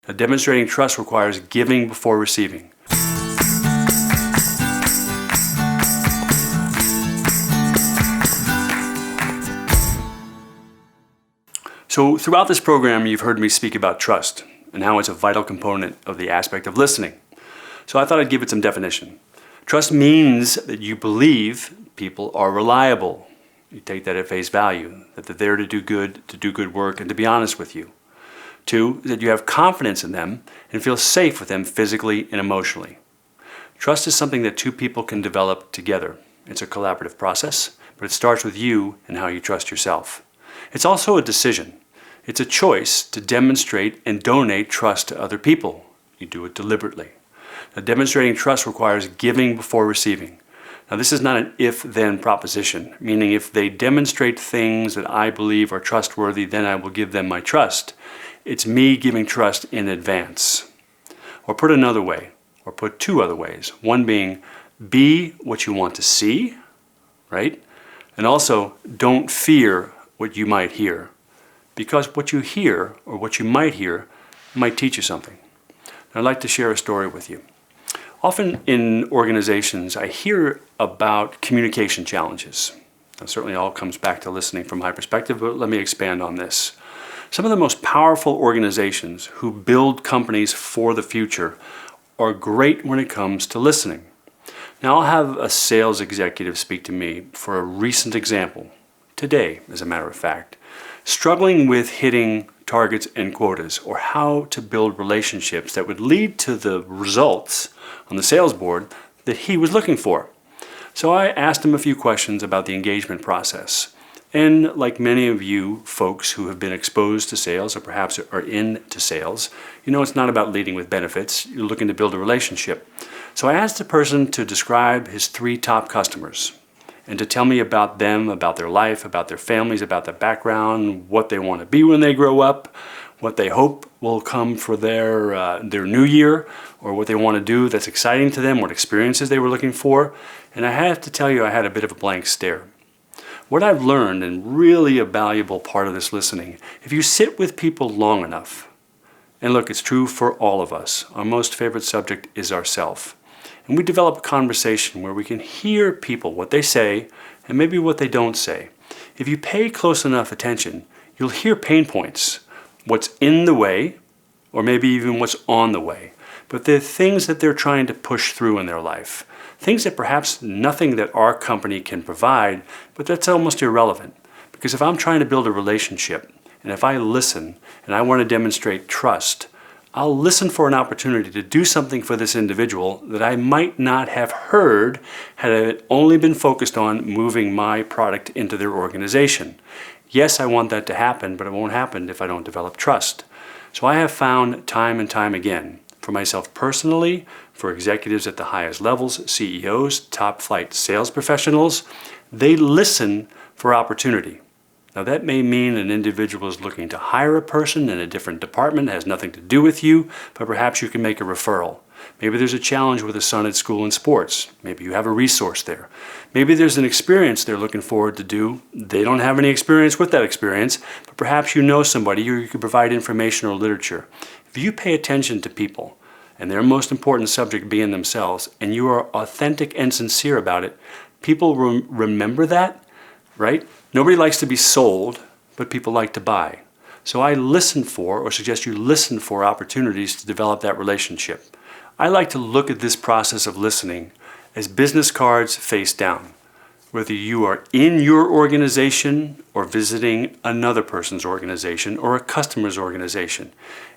Now, demonstrating trust requires giving before receiving. So throughout this program, you've heard me speak about trust and how it's a vital component of the aspect of listening. So I thought I'd give it some definition. Trust means that you believe people are reliable. You take that at face value, that they're there to do good work, and to be honest with you. 2, that you have confidence in them and feel safe with them physically and emotionally. Trust is something that two people can develop together. It's a collaborative process, but it starts with you and how you trust yourself. It's also a decision. It's a choice to demonstrate and donate trust to other people. You do it deliberately. Now, demonstrating trust requires giving before receiving. Now, this is not an if-then proposition, meaning if they demonstrate things that I believe are trustworthy, then I will give them my trust. It's me giving trust in advance. Or put another way, or put two other ways. One being, be what you want to see, right? And also, don't fear what you might hear. Because what you hear, or what you might hear, might teach you something. I'd like to share a story with you. Often in organizations, I hear about communication challenges. That certainly all comes back to listening from my perspective, but let me expand on this. Some of the most powerful organizations who build companies for the future are great when it comes to listening. Now, I'll have a sales executive speak to me for a recent example, today, as a matter of fact, struggling with hitting targets and quotas, or how to build relationships that would lead to the results on the sales board that he was looking for. So I asked him a few questions about the engagement process. And like many of you folks who have been exposed to sales or perhaps are into sales, you know it's not about leading with benefits. You're looking to build a relationship. So I asked the person to describe his 3 top customers and to tell me about them, about their life, about their families, about their background, what they want to be when they grow up, what they hope will come for their new year, or what they want to do that's exciting to them, what experiences they were looking for. And I have to tell you, I had a bit of a blank stare. What I've learned, and really a valuable part of this listening, if you sit with people long enough, and look, it's true for all of us, our most favorite subject is ourself. And we develop a conversation where we can hear people, what they say, and maybe what they don't say. If you pay close enough attention, you'll hear pain points, what's in the way, or maybe even what's on the way. But they're things that they're trying to push through in their life. Things that perhaps nothing that our company can provide, but that's almost irrelevant. Because if I'm trying to build a relationship, and if I listen, and I want to demonstrate trust, I'll listen for an opportunity to do something for this individual that I might not have heard had I only been focused on moving my product into their organization. Yes, I want that to happen, but it won't happen if I don't develop trust. So I have found time and time again, for myself personally, for executives at the highest levels, CEOs, top flight sales professionals, they listen for opportunity. Now that may mean an individual is looking to hire a person in a different department, has nothing to do with you, but perhaps you can make a referral. Maybe there's a challenge with a son at school in sports. Maybe you have a resource there. Maybe there's an experience they're looking forward to do. They don't have any experience with that experience, but perhaps you know somebody or you can provide information or literature. If you pay attention to people, and their most important subject being themselves, and you are authentic and sincere about it, people remember that, right? Nobody likes to be sold, but people like to buy. So I listen for, or suggest you listen for, opportunities to develop that relationship. I like to look at this process of listening as business cards face down. Whether you are in your organization or visiting another person's organization or a customer's organization.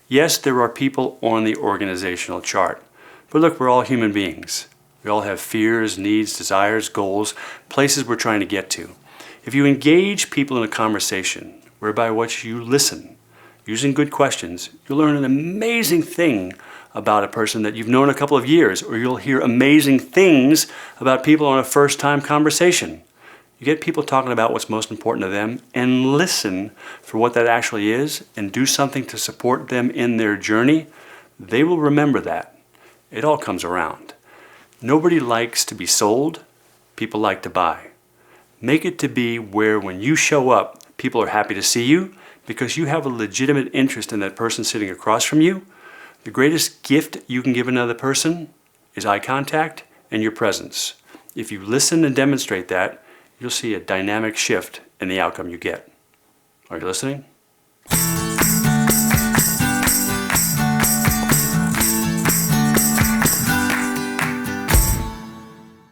Yes, there are people on the organizational chart. But look, we're all human beings. We all have fears, needs, desires, goals, places we're trying to get to. If you engage people in a conversation whereby what you listen, using good questions, you'll learn an amazing thing about a person that you've known a couple of years, or you'll hear amazing things about people on a first-time conversation. You get people talking about what's most important to them and listen for what that actually is and do something to support them in their journey. They will remember that. It all comes around. Nobody likes to be sold. People like to buy. Make it to be where when you show up, people are happy to see you because you have a legitimate interest in that person sitting across from you. The greatest gift you can give another person is eye contact and your presence. If you listen and demonstrate that, you'll see a dynamic shift in the outcome you get. Are you listening?